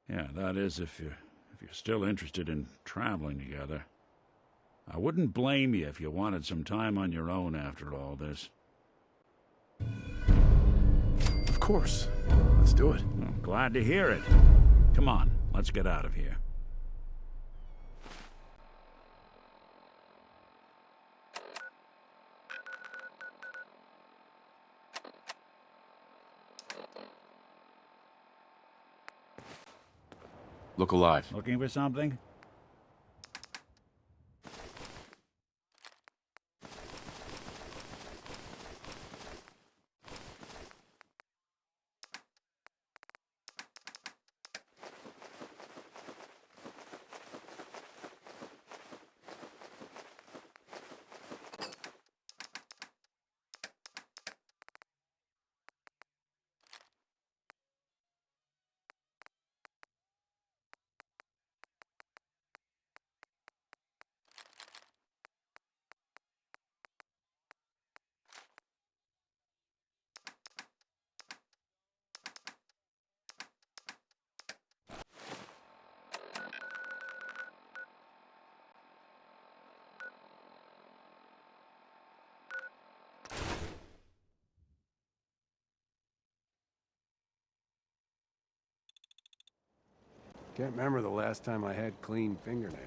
Yeah, that is if you're still interested in traveling together. I wouldn't blame you if you wanted some time on your own after all this. Of course. Let's do it. Well, glad to hear it. Come on, let's get out of here. Look alive. Looking for something? Can't remember the last time I had clean fingernails.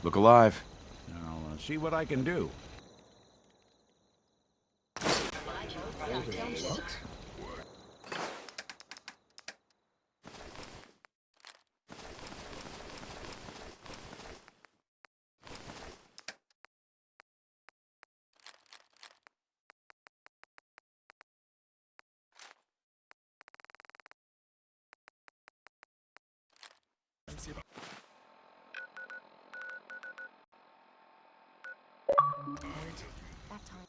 Look alive. I'll see what I can do. That time.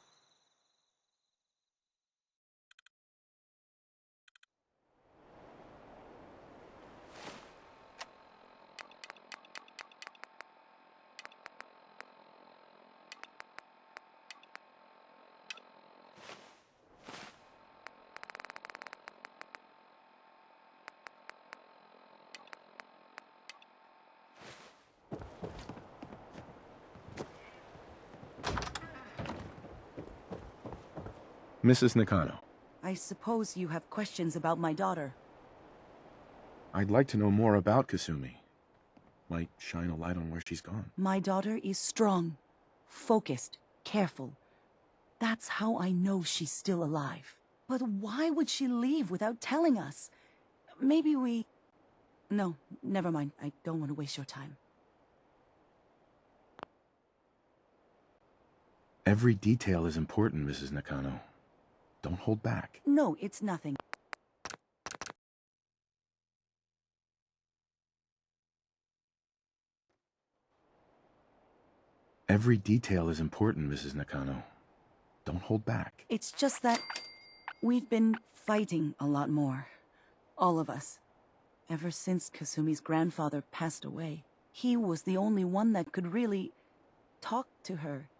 Mrs. Nakano, I suppose you have questions about my daughter. I'd like to know more about Kasumi. Might shine a light on where she's gone. My daughter is strong, focused, careful. That's how I know she's still alive. But why would she leave without telling us? Maybe we... No, never mind. I don't want to waste your time. Every detail is important, Mrs. Nakano. Don't hold back. No, it's nothing. Every detail is important, Mrs. Nakano. Don't hold back. It's just that we've been fighting a lot more. All of us. Ever since Kasumi's grandfather passed away. He was the only one that could really talk to her.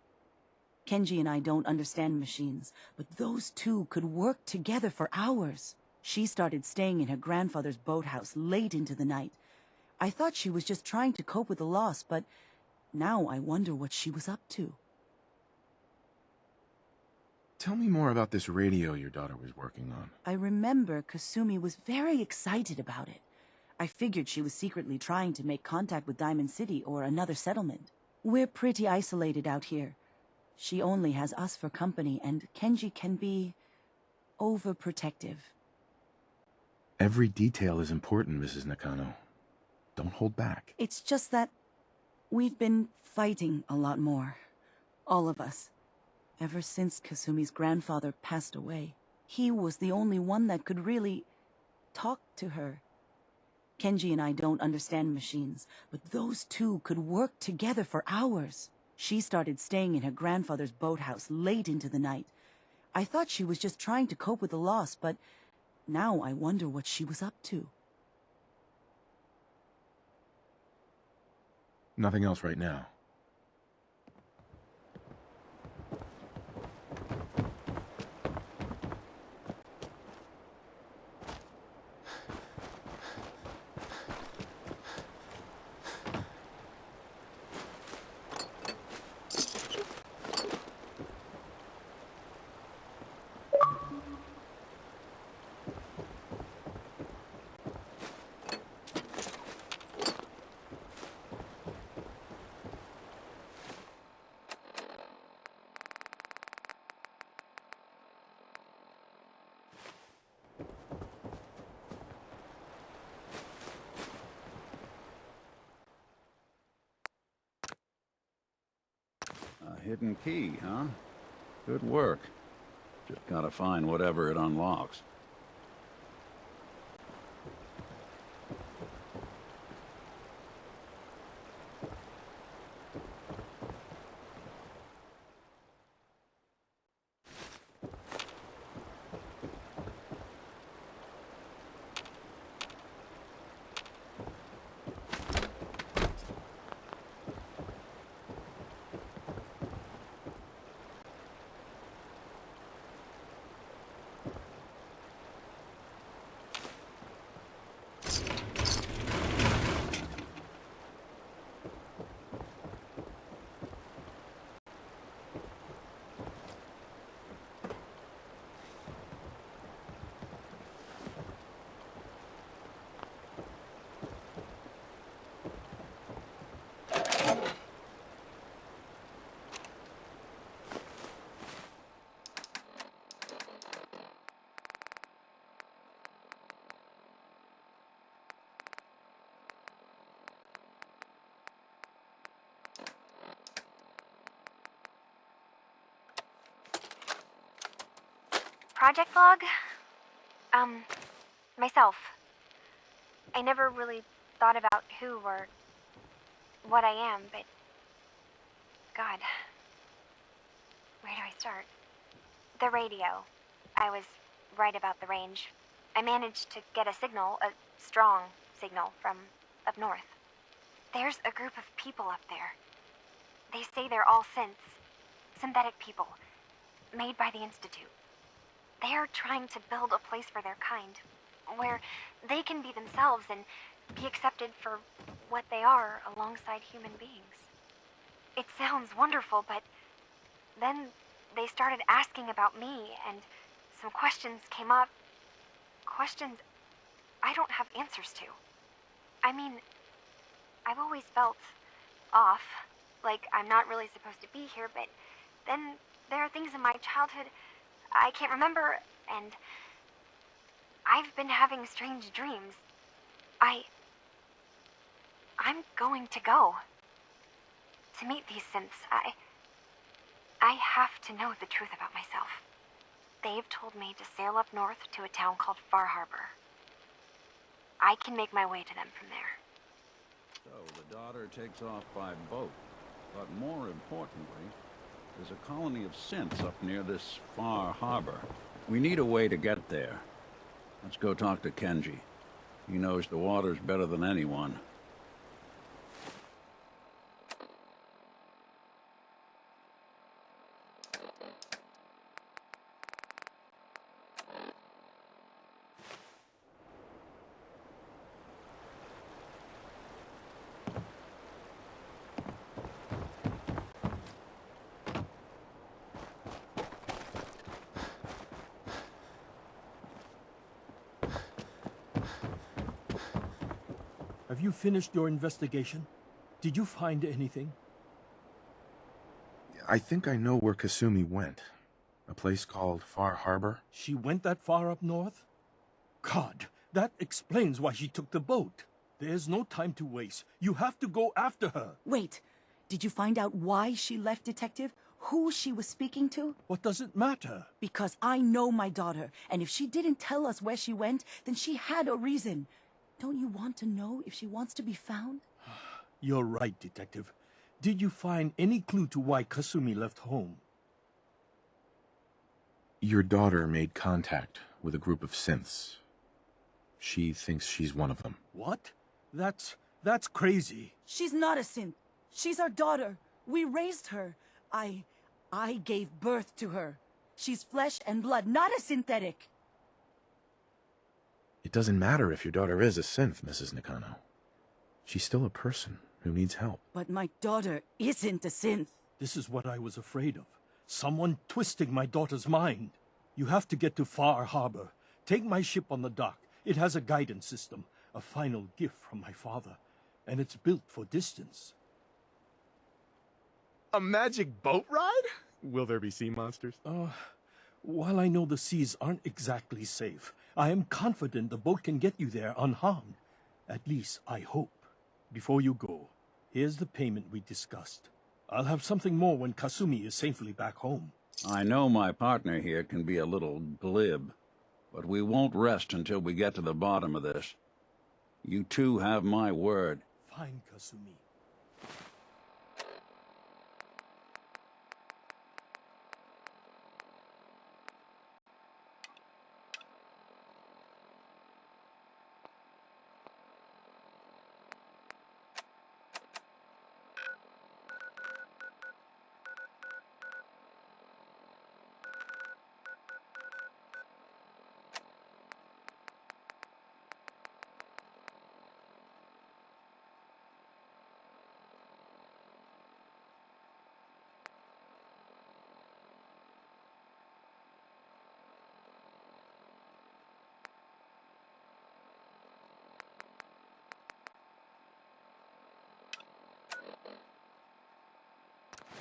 Kenji and I don't understand machines, but those two could work together for hours. She started staying in her grandfather's boathouse late into the night. I thought she was just trying to cope with the loss, but now I wonder what she was up to. Tell me more about this radio your daughter was working on. I remember Kasumi was very excited about it. I figured she was secretly trying to make contact with Diamond City or another settlement. We're pretty isolated out here. She only has us for company, and Kenji can be overprotective. Every detail is important, Mrs. Nakano. Don't hold back. It's just that we've been fighting a lot more. All of us. Ever since Kasumi's grandfather passed away. He was the only one that could really talk to her. Kenji and I don't understand machines, but those two could work together for hours. She started staying in her grandfather's boathouse late into the night. I thought she was just trying to cope with the loss, but now I wonder what she was up to. Nothing else right now. A hidden key, huh? Good work. Just gotta find whatever it unlocks. Project log? Myself. I never really thought about who or what I am, but God, where do I start? The radio. I was right about the range. I managed to get a signal, a strong signal, from up north. There's a group of people up there. They say they're all synthetic people, made by the Institute. They are trying to build a place for their kind, where they can be themselves and be accepted for what they are alongside human beings. It sounds wonderful, but then they started asking about me, and some questions came up. Questions I don't have answers to. I mean, I've always felt off, like I'm not really supposed to be here, but then there are things in my childhood I can't remember, and I've been having strange dreams. I'm going to go to meet these synths. I have to know the truth about myself. They've told me to sail up north to a town called Far Harbor. I can make my way to them from there. So the daughter takes off by boat. But more importantly, there's a colony of synths up near this Far Harbor. We need a way to get there. Let's go talk to Kenji. He knows the waters better than anyone. Have you finished your investigation? Did you find anything? I think I know where Kasumi went. A place called Far Harbor. She went that far up north? God, that explains why she took the boat. There's no time to waste. You have to go after her. Wait, did you find out why she left, Detective? Who she was speaking to? What does it matter? Because I know my daughter, and if she didn't tell us where she went, then she had a reason. Don't you want to know if she wants to be found? You're right, Detective. Did you find any clue to why Kasumi left home? Your daughter made contact with a group of synths. She thinks she's one of them. What? That's crazy. She's not a synth. She's our daughter. We raised her. I gave birth to her. She's flesh and blood, not a synthetic. It doesn't matter if your daughter is a synth, Mrs. Nakano. She's still a person who needs help. But my daughter isn't a synth. This is what I was afraid of. Someone twisting my daughter's mind. You have to get to Far Harbor. Take my ship on the dock. It has a guidance system, a final gift from my father, and it's built for distance. A magic boat ride? Will there be sea monsters? While I know the seas aren't exactly safe, I am confident the boat can get you there unharmed. At least, I hope. Before you go, here's the payment we discussed. I'll have something more when Kasumi is safely back home. I know my partner here can be a little glib, but we won't rest until we get to the bottom of this. You two have my word. Fine, Kasumi.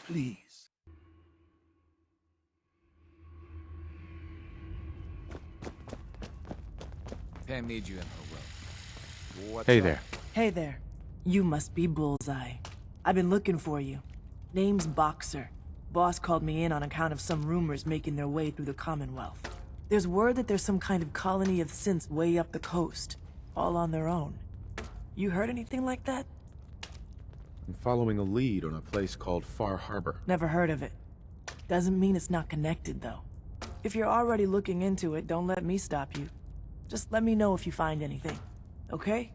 Please. Pam needs you in her room. What's Hey up? there. Hey there. You must be Bullseye. I've been looking for you. Name's Boxer. Boss called me in on account of some rumors making their way through the Commonwealth. There's word that there's some kind of colony of synths way up the coast, all on their own. You heard anything like that? I'm following a lead on a place called Far Harbor. Never heard of it. Doesn't mean it's not connected, though. If you're already looking into it, don't let me stop you. Just let me know if you find anything, okay?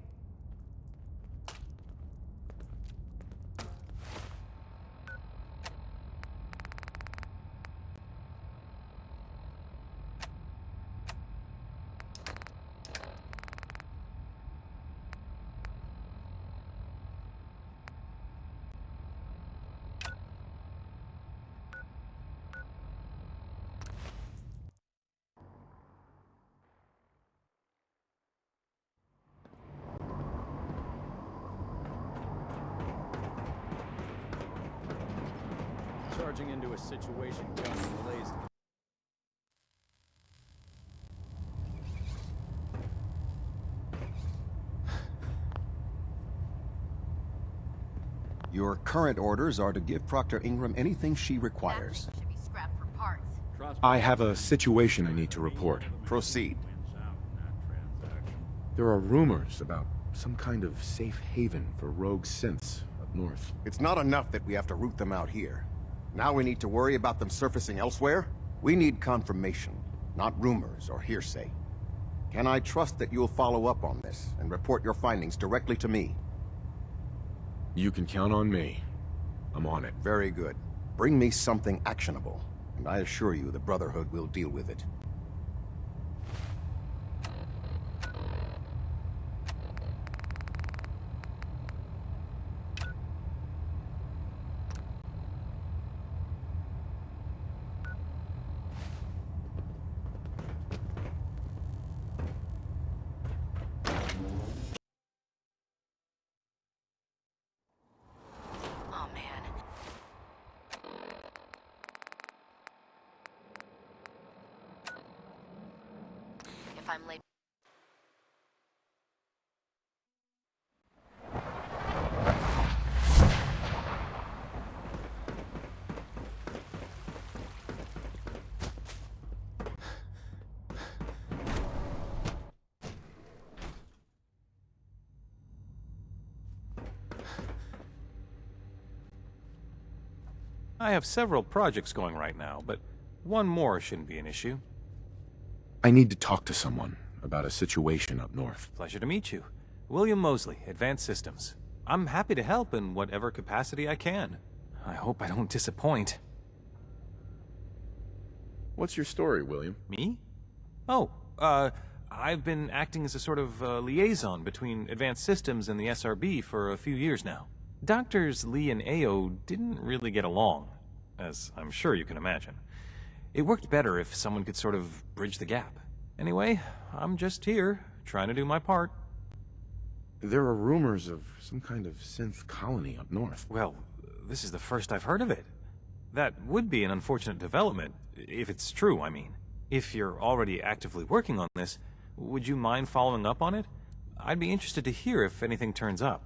Charging into a situation causing delays. Your current orders are to give Proctor Ingram anything she requires. That thing should be scrapped for parts. I have a situation I need to report. Proceed. There are rumors about some kind of safe haven for rogue synths up north. It's not enough that we have to root them out here. Now we need to worry about them surfacing elsewhere? We need confirmation, not rumors or hearsay. Can I trust that you'll follow up on this and report your findings directly to me? You can count on me. I'm on it. Very good. Bring me something actionable, and I assure you the Brotherhood will deal with it. Oh man. If I'm late. I have several projects going right now, but one more shouldn't be an issue. I need to talk to someone about a situation up north. Pleasure to meet you. William Mosley, Advanced Systems. I'm happy to help in whatever capacity I can. I hope I don't disappoint. What's your story, William? Me? Oh, I've been acting as a sort of liaison between Advanced Systems and the SRB for a few years now. Doctors Lee and Ao didn't really get along, as I'm sure you can imagine. It worked better if someone could sort of bridge the gap. Anyway, I'm just here, trying to do my part. There are rumors of some kind of synth colony up north. Well, this is the first I've heard of it. That would be an unfortunate development, if it's true, I mean. If you're already actively working on this, would you mind following up on it? I'd be interested to hear if anything turns up.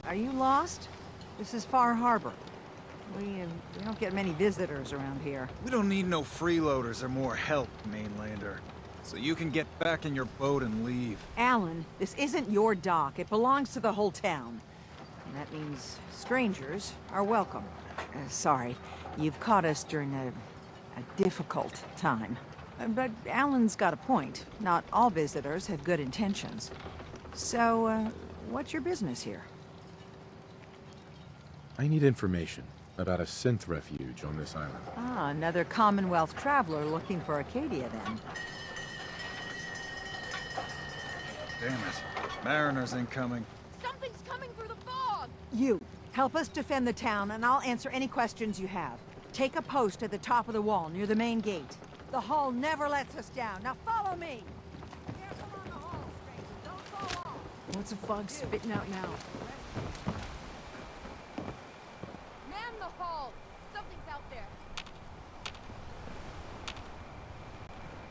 Are you lost? This is Far Harbor. We don't get many visitors around here. We don't need no freeloaders or more help, mainlander. So you can get back in your boat and leave. Alan, this isn't your dock. It belongs to the whole town. And that means strangers are welcome. Sorry, you've caught us during a difficult time. But Alan's got a point. Not all visitors have good intentions. So, what's your business here? I need information about a synth refuge on this island. Ah, another Commonwealth traveler looking for Acadia, then. Damn it. Mariners incoming. Something's coming through the fog! You, help us defend the town, and I'll answer any questions you have. Take a post at the top of the wall, near the main gate. The Hall never lets us down. Now follow me! Careful on the hall, stranger. Don't fall off! What's the fog spitting out now? Man the hall! Something's out there.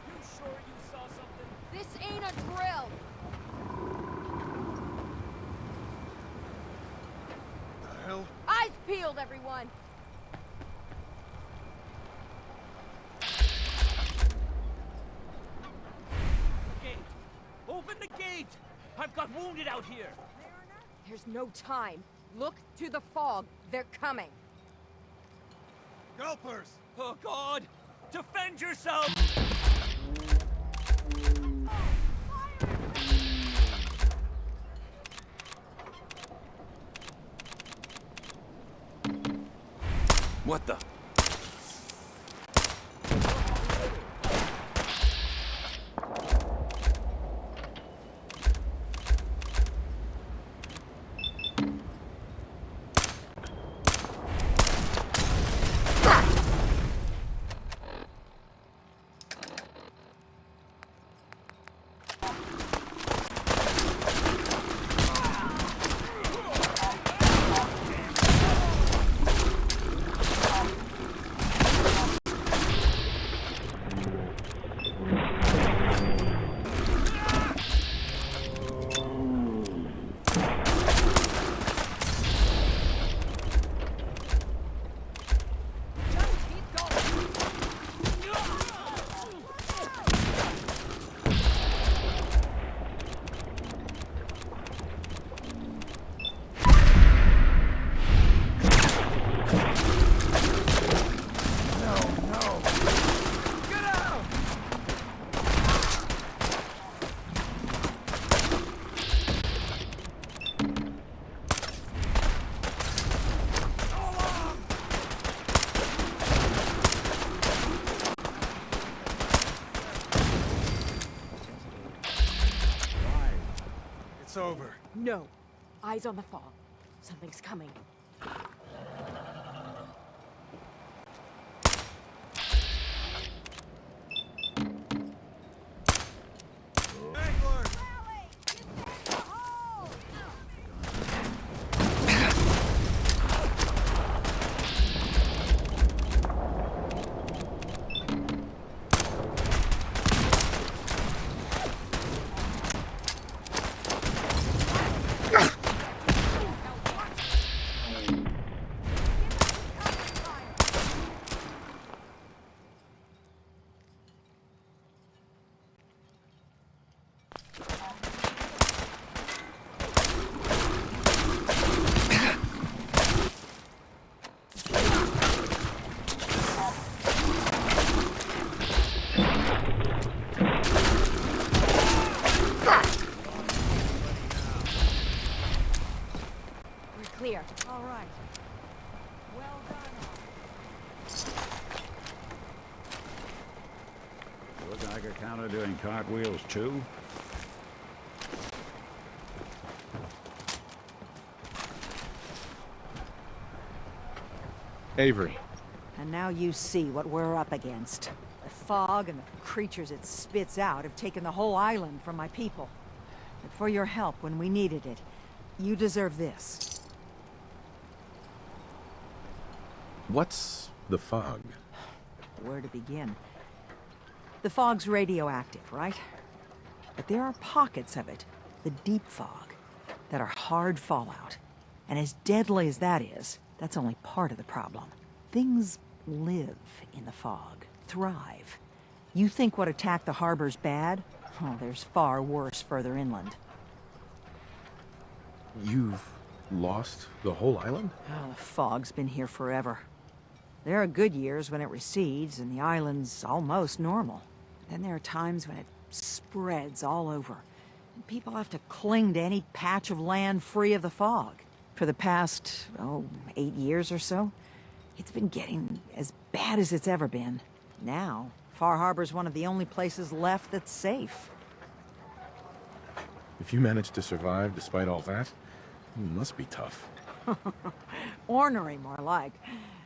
You sure you saw something? This ain't a drill! The hell? Eyes peeled, everyone! Gate! Open the gate! I've got wounded out here! There's no time. Look to the fog. They're coming. Gulpers! Oh, God! Defend yourself! What the? it's over. No. Eyes on the fog. Something's coming. Clear. All right. Well done. The Geiger counter doing cartwheels too? Avery. And now you see what we're up against. The fog and the creatures it spits out have taken the whole island from my people. But for your help when we needed it, you deserve this. What's the fog? Where to begin? The fog's radioactive, right? But there are pockets of it, the deep fog, that are hard fallout. And as deadly as that is, that's only part of the problem. Things live in the fog, thrive. You think what attacked the harbor's bad? Oh, there's far worse further inland. You've lost the whole island? Oh, the fog's been here forever. There are good years when it recedes and the island's almost normal. Then there are times when it spreads all over. And people have to cling to any patch of land free of the fog. For the past, 8 years or so, it's been getting as bad as it's ever been. Now, Far Harbor's one of the only places left that's safe. If you managed to survive despite all that, it must be tough. Ornery, more like.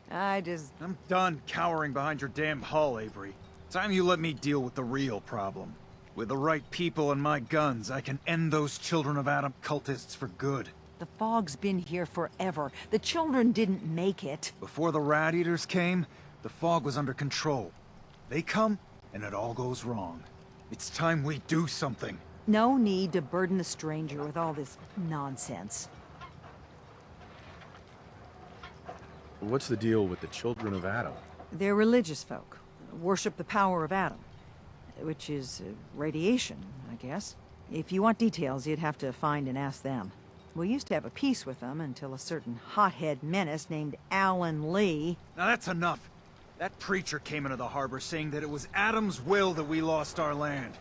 I'm done cowering behind your damn hull, Avery. Time you let me deal with the real problem. With the right people and my guns, I can end those Children of Adam cultists for good. The fog's been here forever. The children didn't make it. Before the Rat Eaters came, the fog was under control. They come, and it all goes wrong. It's time we do something. No need to burden a stranger with all this nonsense. What's the deal with the Children of Adam? They're religious folk. Worship the power of Adam. Which is radiation, I guess. If you want details, you'd have to find and ask them. We used to have a peace with them until a certain hothead menace named Alan Lee... Now that's enough. That preacher came into the harbor saying that it was Adam's will that we lost our land.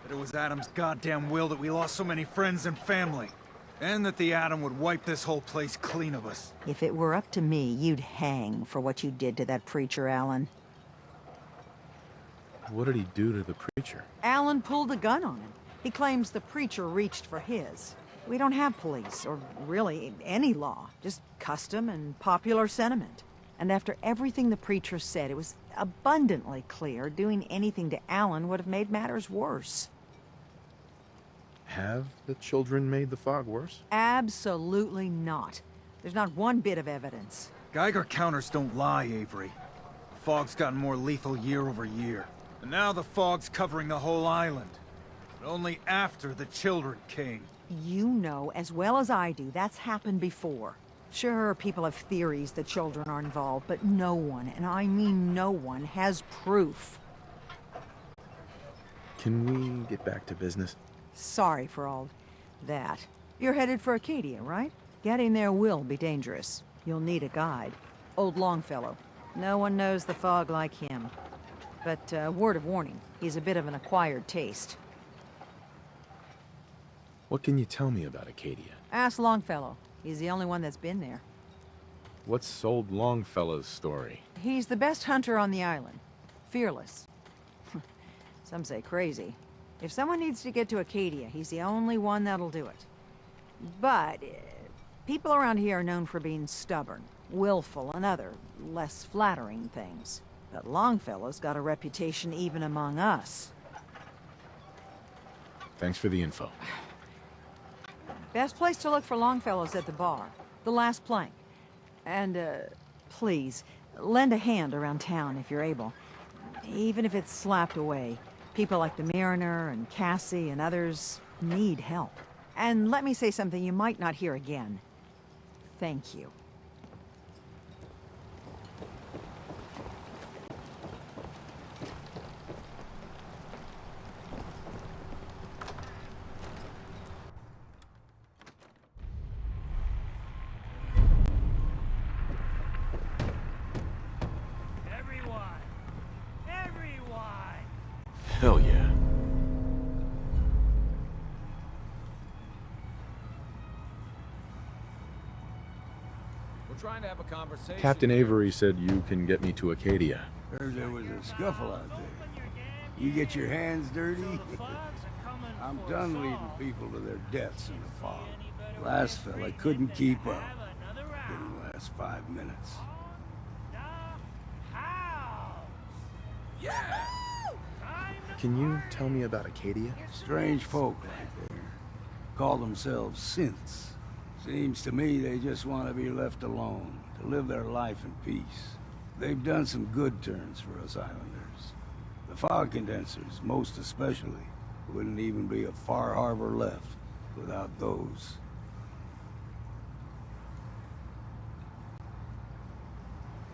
That it was Adam's goddamn will that we lost so many friends and family. And that the Atom would wipe this whole place clean of us. If it were up to me, you'd hang for what you did to that preacher, Alan. What did he do to the preacher? Alan pulled a gun on him. He claims the preacher reached for his. We don't have police, or really any law, just custom and popular sentiment. And after everything the preacher said, it was abundantly clear doing anything to Alan would have made matters worse. Have the children made the fog worse? Absolutely not. There's not one bit of evidence. Geiger counters don't lie, Avery. The fog's gotten more lethal year over year. And now the fog's covering the whole island. But only after the children came. You know as well as I do that's happened before. Sure, people have theories the children are involved, but no one, and I mean no one, has proof. Can we get back to business? Sorry for all that. You're headed for Acadia, right? Getting there will be dangerous. You'll need a guide. Old Longfellow. No one knows the fog like him. But, word of warning, he's a bit of an acquired taste. What can you tell me about Acadia? Ask Longfellow. He's the only one that's been there. What's old Longfellow's story? He's the best hunter on the island. Fearless. Some say crazy. If someone needs to get to Acadia, he's the only one that'll do it. But people around here are known for being stubborn, willful, and other less flattering things. But Longfellow's got a reputation even among us. Thanks for the info. Best place to look for Longfellow's at the bar. The last plank. And, please, lend a hand around town if you're able. Even if it's slapped away. People like the Mariner and Cassie and others need help. And let me say something you might not hear again. Thank you. Hell yeah. We're trying to have a conversation. Captain Avery said you can get me to Acadia. Heard there was a scuffle out there. You get your hands dirty? I'm done leading people to their deaths in the fog. Last fella couldn't keep up. Didn't last 5 minutes. Can you tell me about Acadia? Strange folk right there. Call themselves synths. Seems to me they just want to be left alone, to live their life in peace. They've done some good turns for us islanders. The fog condensers, most especially, wouldn't even be a Far Harbor left without those.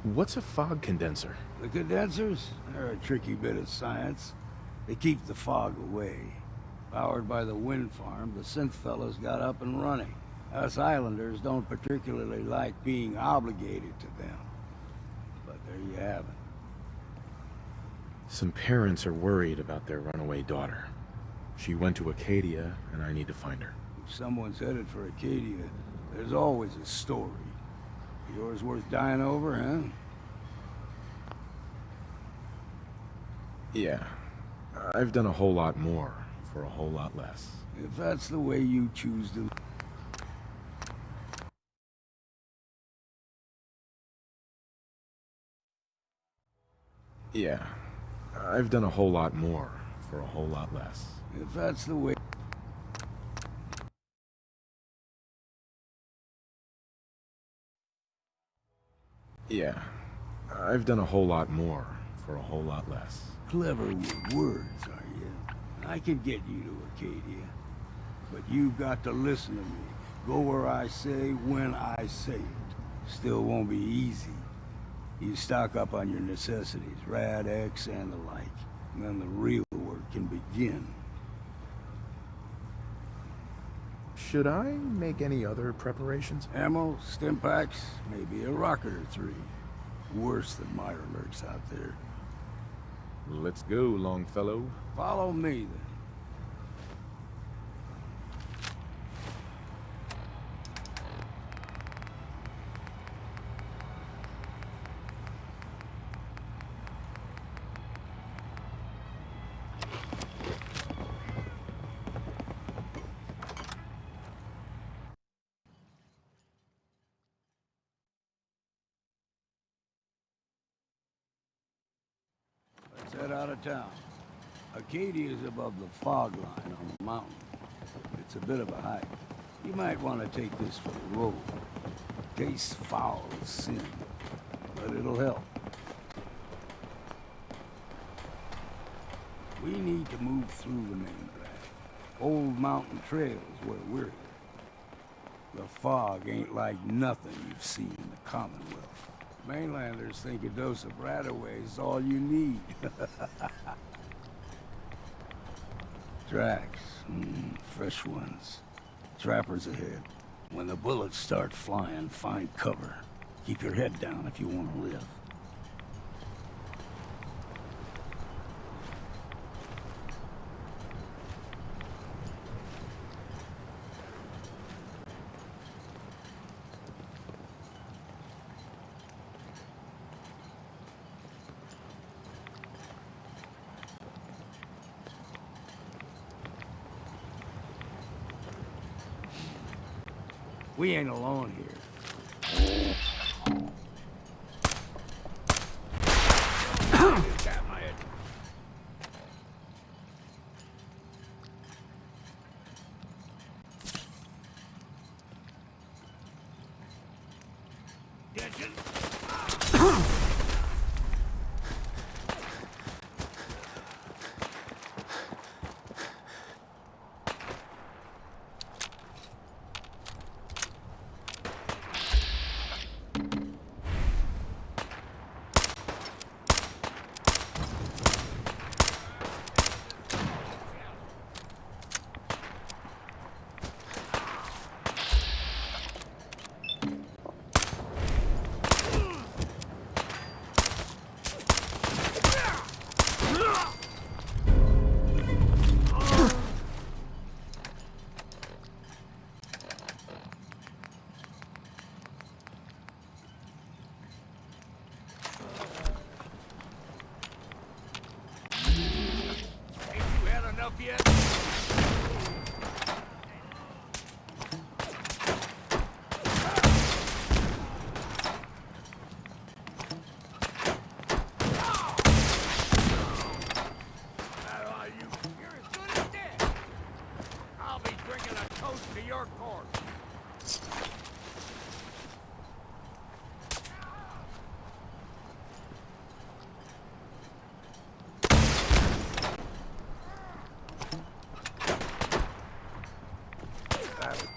What's a fog condenser? The condensers? They're a tricky bit of science. They keep the fog away. Powered by the wind farm, the synth fellas got up and running. Us islanders don't particularly like being obligated to them. But there you have it. Some parents are worried about their runaway daughter. She went to Acadia, and I need to find her. If someone's headed for Acadia, there's always a story. Yours worth dying over, huh? Yeah. I've done a whole lot more for a whole lot less. If that's the way you choose to... Yeah. I've done a whole lot more for a whole lot less. If that's the way... Yeah. I've done a whole lot more for a whole lot less. Clever with words, are you? I can get you to Acadia. But you've got to listen to me. Go where I say, when I say it. Still won't be easy. You stock up on your necessities, Rad-X and the like. And then the real work can begin. Should I make any other preparations? Ammo, stim packs, maybe a rocket or 3. Worse than Mirelurks out there. Let's go, Longfellow. Follow me, then. Let's head out of town. Acadia is above the fog line on the mountain. It's a bit of a hike. You might want to take this for the road. Tastes foul as sin, but it'll help. We need to move through the main drag. Old mountain trails where we're here. The fog ain't like nothing you've seen in the Commonwealth. Mainlanders think a dose of Radaway is all you need. Tracks. Fresh ones. Trappers ahead. When the bullets start flying, find cover. Keep your head down if you want to live. We ain't alone here.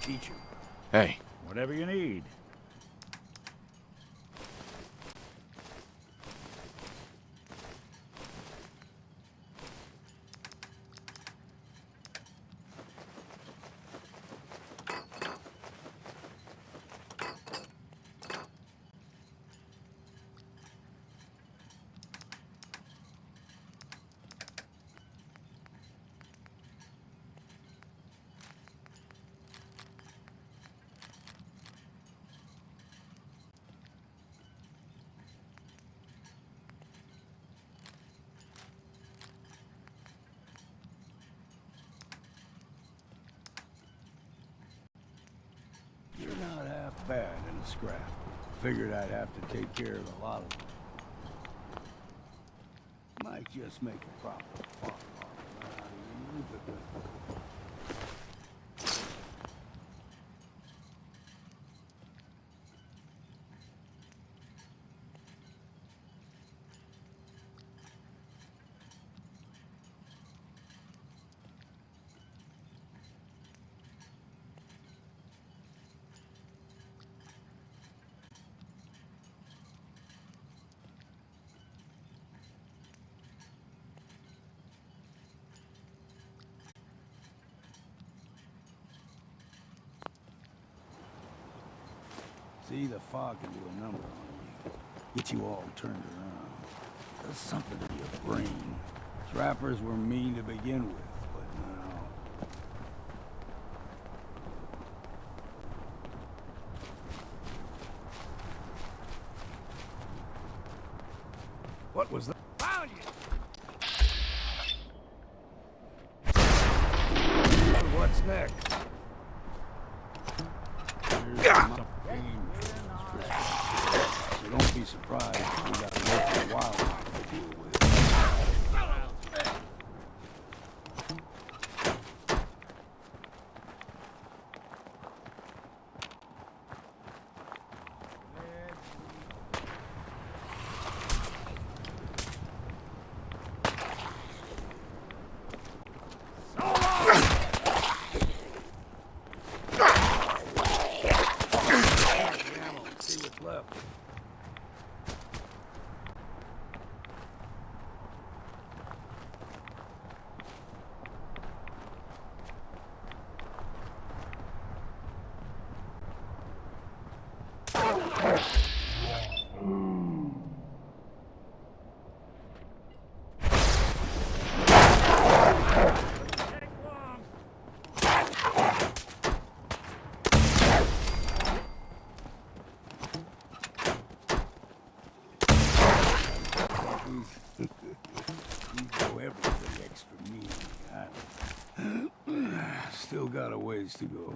Teach you. Hey. Whatever you need. You're not half bad in a scrap. Figured I'd have to take care of a lot of them. Might just make a proper farm out of you. See, the fog can do a number on you. Get you all turned around. Does something to your brain. Trappers were mean to begin with, but now... What was that? Found you! What's next? So don't be surprised if we got local wildlife to deal with. See what's left. You go everything extra mean. Still got a ways to go.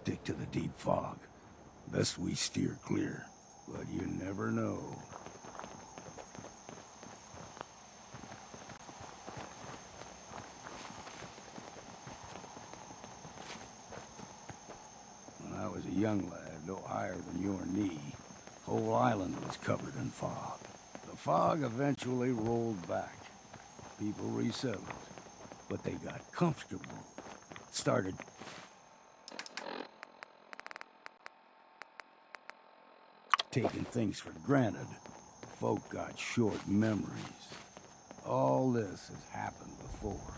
stick to the deep fog. Best we steer clear, but you never know. When I was a young lad, no higher than your knee, whole island was covered in fog. The fog eventually rolled back. People resettled, but they got comfortable. Started taking things for granted. Folk got short memories. All this has happened before.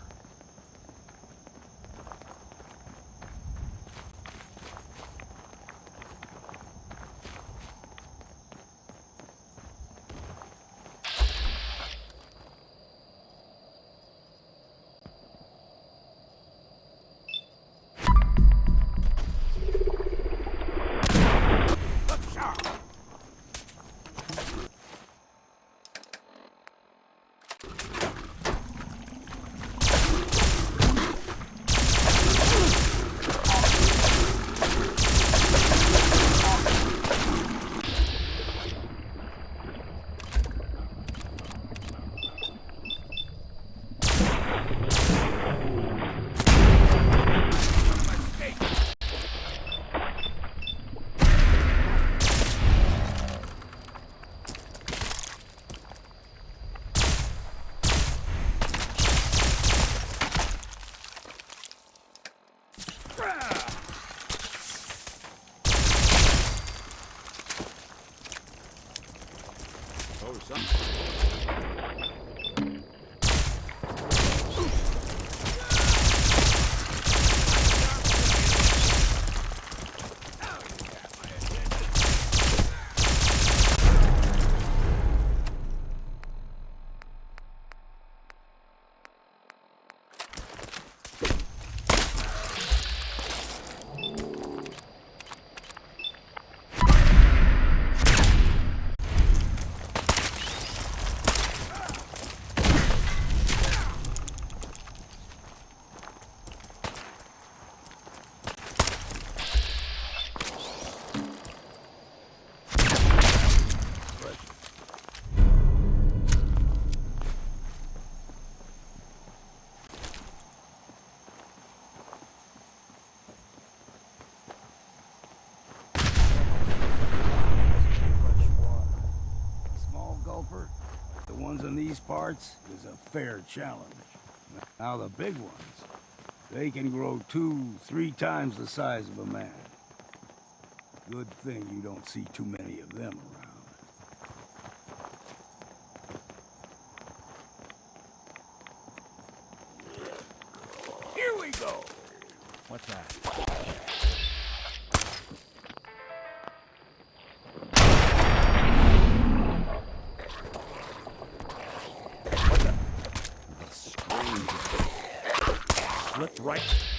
In these parts is a fair challenge. Now the big ones, they can grow 2-3 times the size of a man. Good thing you don't see too many of them around. Here we go! What's that? Slipped right.